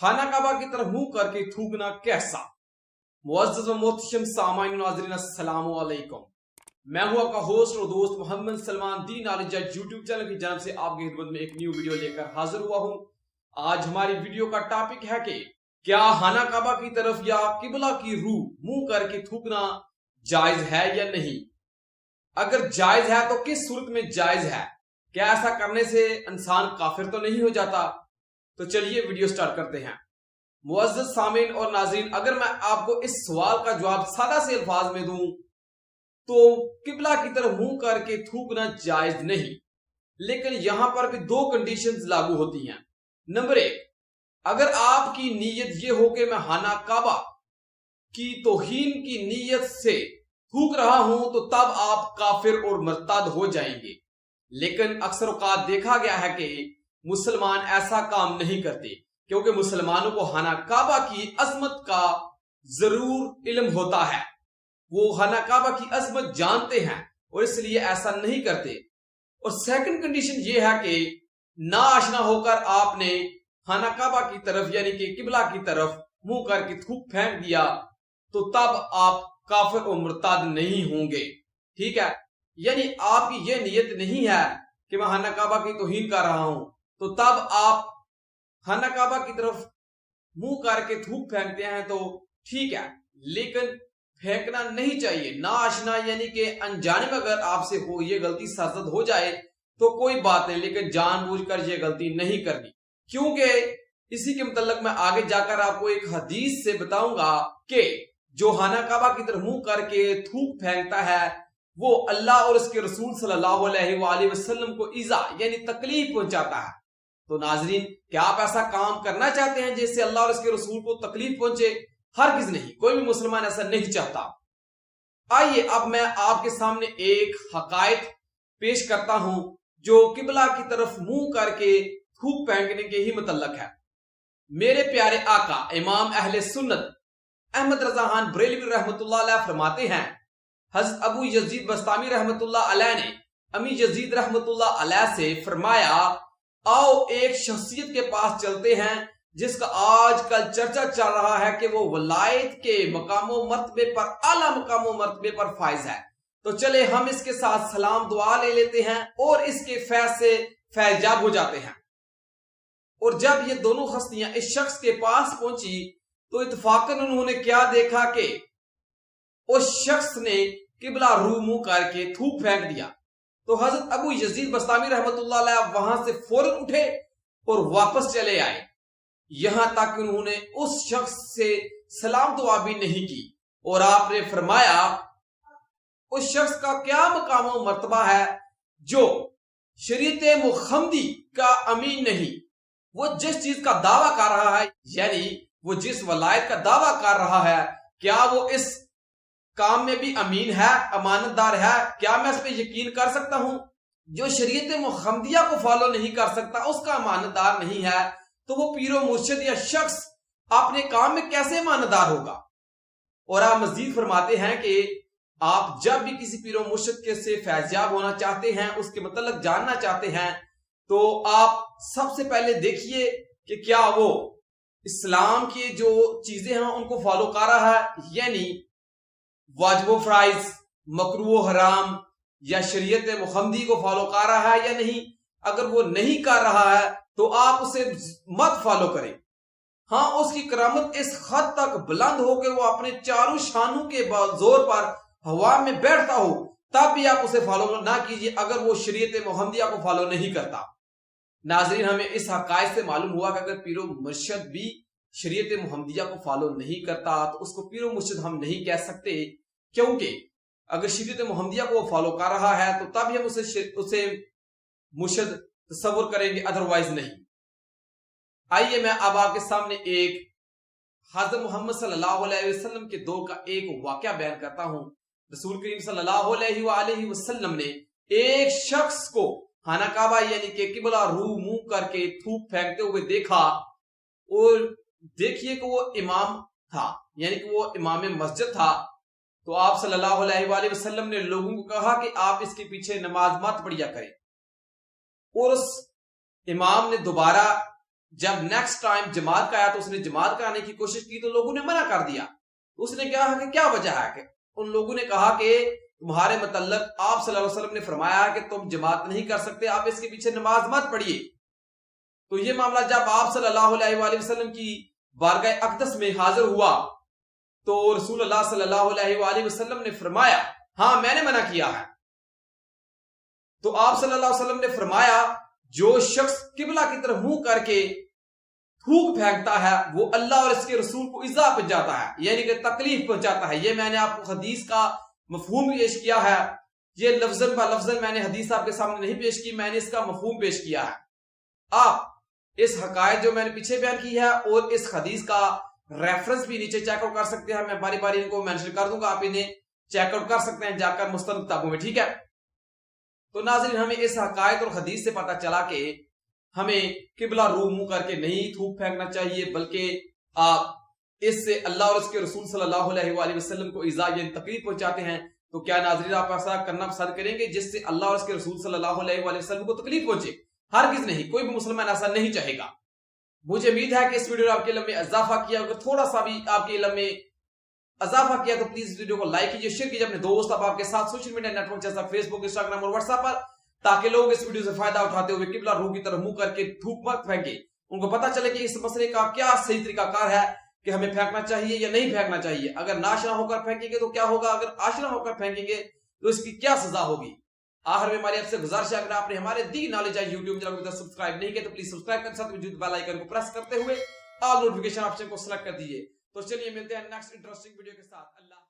खाना काबा की तरफ मुंह करके थूकना कैसा। मुअज़्ज़ज़ व मोहतरम सामाईन नाज़रीन अस्सलामु अलैकुम। मैं हूं आपका होस्ट और दोस्त मोहम्मद सलमान दी नॉलेज यूट्यूब चैनल की जानब से आपकी खिदमत में एक न्यू वीडियो लेकर हाजिर हुआ हूं। आज हमारी वीडियो का टॉपिक है कि क्या खाना काबा की तरफ या किबला की रूह मुंह करके थूकना जायज है या नहीं। अगर जायज है तो किस सूरत में जायज है, क्या ऐसा करने से इंसान काफिर तो नहीं हो जाता। तो चलिए वीडियो स्टार्ट करते हैं। मुअज़्ज़ज़ सामीन और नाज़रीन, अगर मैं आपको इस सवाल का जवाब सादा से अल्फाज में दूं तो किबला की तरफ मुंह करके थूकना जायज नहीं, लेकिन यहां पर भी दो कंडीशंस लागू होती हैं। नंबर एक, अगर आपकी नीयत ये हो कि मैं खाना काबा की तौहीन की नीयत से थूक रहा हूं तो तब आप काफिर और मुर्ताद हो जाएंगे। लेकिन अक्सर औकात देखा गया है कि मुसलमान ऐसा काम नहीं करते, क्योंकि मुसलमानों को खाना काबा की अजमत का जरूर इल्म होता है। वो खाना काबा की अजमत जानते हैं और इसलिए ऐसा नहीं करते। और सेकंड कंडीशन ये है कि ना आशना होकर आपने खाना काबा की तरफ यानी कि किबला की तरफ मुंह करके थूक फेंक दिया तो तब आप काफिर और मुर्ताद नहीं होंगे। ठीक है, यानी आपकी ये नीयत नहीं है कि मैं खाना काबा की तौहीन कर रहा हूं तो तब आप खाना काबा की तरफ मुंह करके थूक फेंकते हैं तो ठीक है, लेकिन फेंकना नहीं चाहिए। ना आशना यानी कि अनजाने में अगर आपसे हो ये गलती सरजद हो जाए तो कोई बात नहीं, लेकिन जानबूझकर ये गलती नहीं करनी, क्योंकि इसी के मुतल्लिक मैं आगे जाकर आपको एक हदीस से बताऊंगा कि जो खाना काबा की तरफ मुंह करके थूक फेंकता है वो अल्लाह और उसके रसूल सल्लल्लाहु अलैहि वसल्लम को इज़ा यानी तकलीफ पहुंचाता है। तो नाजरीन, क्या आप ऐसा काम करना चाहते हैं जिससे अल्लाह और उसके रसूल को तकलीफ पहुंचे? हरगिज नहीं, कोई भी मुसलमान ऐसा नहीं चाहता। आइए अब मैं आपके सामने एक हकायत पेश करता हूं जो किबला की तरफ मुंह करके थूक फेंकने के ही मुतल्लक है। मेरे प्यारे आका इमाम अहले सुन्नत अहमद रजा खान बरेलवी रहमतुल्लाह अलैह फरमाते हैं, हज़रत अबू यजीद बस्तामी रहमतुल्लाह अलैह ने अमी यजीद रहमतुल्लाह अलैह से फरमाया, आओ एक शख्सियत के पास चलते हैं जिसका आजकल चर्चा चल रहा है कि वो वलायत के मकामो मर्तबे पर, आला मकामो मर्तबे पर फाइज है। तो चले हम इसके साथ सलाम दुआ ले लेते हैं और इसके फैज से फैजाब हो जाते हैं। और जब ये दोनों हस्तियां इस शख्स के पास पहुंची तो इत्तफाकन उन्होंने क्या देखा कि उस शख्स ने किबला रूह मुंह करके थूक फेंक दिया। तो हजरत अबू यजीद बस्तामी रहमतुल्लाह अलैह वहां से फौरन उठे और वापस चले आए, यहां तक उन्होंने उस शख्स से सलाम दुआ भी नहीं की। और आपने फरमाया, उस शख्स का क्या मकाम और मर्तबा है जो शरीयत मुहम्मदी का अमीन नहीं, वो जिस चीज का दावा कर रहा है यानी वो जिस वलायत का दावा कर रहा है, क्या वो इस काम में भी अमीन है, अमानतदार है? क्या मैं इस पे यकीन कर सकता हूं? जो शरीयत मुहम्मदिया को फॉलो नहीं कर सकता, उसका अमानतदार नहीं है, तो वो पीरो मुर्शिद या शख्स अपने काम में कैसे अमानतदार होगा? और आप मजीद फरमाते हैं कि आप जब भी किसी पीरो मुर्शिद के से फैज़याब होना चाहते हैं, उसके मतलब जानना चाहते हैं, तो आप सबसे पहले देखिए कि क्या वो इस्लाम की जो चीजें हैं उनको फॉलो कर रहा है, यानी वाजिब फराइज, मकरूह हराम या शरीयत मुहम्मदी को फॉलो कर रहा है या नहीं। अगर वो नहीं कर रहा है तो आप उसे मत फॉलो करें। हाँ, उसकी करामत इस हद तक बुलंद हो कि वो अपने चारों शानों के जोर पर हवा में बैठता हो, तब भी आप उसे फॉलो ना कीजिए अगर वो शरीयत मुहम्मदिया को फॉलो नहीं करता। नाजरीन, हमें इस हकायत से मालूम हुआ कि अगर पीरो मुर्शिद भी शरीयत मुहम्मदिया को फॉलो नहीं करता तो उसको पीरो मुर्शिद हम नहीं कह सकते, क्योंकि अगर शरीयत मुहम्मदिया को वो फॉलो कर रहा है तो तब हम उसे मुर्शिद तस्वुर करेंगे, अदरवाइज नहीं। आइए मैं अब आपके सामने एक हज़रत मोहम्मद सल्लल्लाहु अलैहि वसल्लम के दौर का एक वाकया बयान करता हूं। रसूल करीम सल्लल्लाहु अलैहि वसल्लम ने एक शख्स को खाना काबा यानी कि किबला रूह मुंह करके थूक फेंकते हुए देखा। और देखिए कि वो इमाम था, यानी कि वो इमाम मस्जिद था। तो आप सल्लल्लाहु अलैहि वसल्लम ने लोगों को कहा कि आप इसके पीछे नमाज मत पढ़िया करें। और उस इमाम ने दोबारा जब नेक्स्ट टाइम जमात का आया तो उसने जमात का आने की कोशिश की तो लोगों ने मना कर दिया। उसने कहा कि क्या वजह है, कि उन लोगों ने कहा कि तुम्हारे मतलब आप सल्लल्लाहु अलैहि वसल्लम ने फरमाया कि तुम जमात नहीं कर सकते, आप इसके पीछे नमाज मत पढ़िए। तो ये मामला जब आप सल्लल्लाहु अलैहि वसल्लम की बारगाह अक़दस में हाजिर हुआ तो रसूलुल्लाह सल्लल्लाहु अलैहि वसल्लम ने फरमाया हाँ मैंने मना किया है। तो आप सल्लल्लाहु अलैहि वसल्लम ने फरमाया जो शख्स किबला की तरफ मुंह करके थूक फेंकता है वो अल्लाह और इसके रसूल को इज़ा पहुंचाता है, यानी कि तकलीफ पहुंचाता है। ये मैंने आपको हदीस का मफहूम पेश किया है, ये लफ्जन ब लफ्जन मैंने हदीस आपके सामने नहीं पेश की, मैंने इसका मफहूम पेश किया है। आप इस हकायत जो मैंने पीछे बयान की है और इस हदीस का रेफरेंस भी नीचे चेकआउट कर सकते हैं, मैं बारी बारी इनको मेंशन कर दूंगा, आप इन्हें चेकआउट कर सकते हैं जाकर मुस्तनद किताबों में, ठीक है। तो नाज़रीन हमें इस हकायत और हदीस से पता चला कि हमें किबला रू मुंह करके नहीं थूक फेंकना चाहिए, बल्कि आप इससे अल्लाह और उसके रसूल सल्लल्लाहु अलैहि वसल्लम को इज़ा यानी तकलीफ पहुंचाते हैं। तो क्या नाज़रीन आप ऐसा करना पसंद करेंगे जिससे अल्लाह और उसके रसूल सल्लल्लाहु अलैहि वसल्लम को तकलीफ पहुंचे? हरगिज़ नहीं, कोई भी मुसलमान ऐसा नहीं चाहेगा। मुझे उम्मीद है कि इस वीडियो ने आपके इल्म में इजाफा किया, अगर थोड़ा सा भी आपके इल्म में इजाफा किया तो प्लीज इस वीडियो को लाइक कीजिए, शेयर कीजिए अपने दोस्त अब आपके साथ सोशल मीडिया नेटवर्क जैसा फेसबुक, इंस्टाग्राम और व्हाट्सएप पर, ताकि लोग इस वीडियो से फायदा उठाते हुए किबला रू की तरफ मुंह करके थूक मत फेंके, उनको पता चले कि इस मसले का क्या सही तरीकाकार है कि हमें फेंकना चाहिए या नहीं फेंकना चाहिए। अगर नाशना होकर फेंकेंगे तो क्या होगा, अगर आशना होकर फेंकेंगे तो इसकी क्या सजा होगी। आखिर में हमारी आपसे गुजारिश है, अगर आपने हमारे दी नॉलेज यूट्यूब चैनल को सब्सक्राइब नहीं किया तो प्लीज सब्सक्राइब कर साथ मौजूद बेल आइकन को प्रेस करते हुए ऑल नोटिफिकेशन ऑप्शन को सिलेक्ट कर दीजिए। तो चलिए मिलते हैं नेक्स्ट इंटरेस्टिंग वीडियो के साथ। अल्लाह।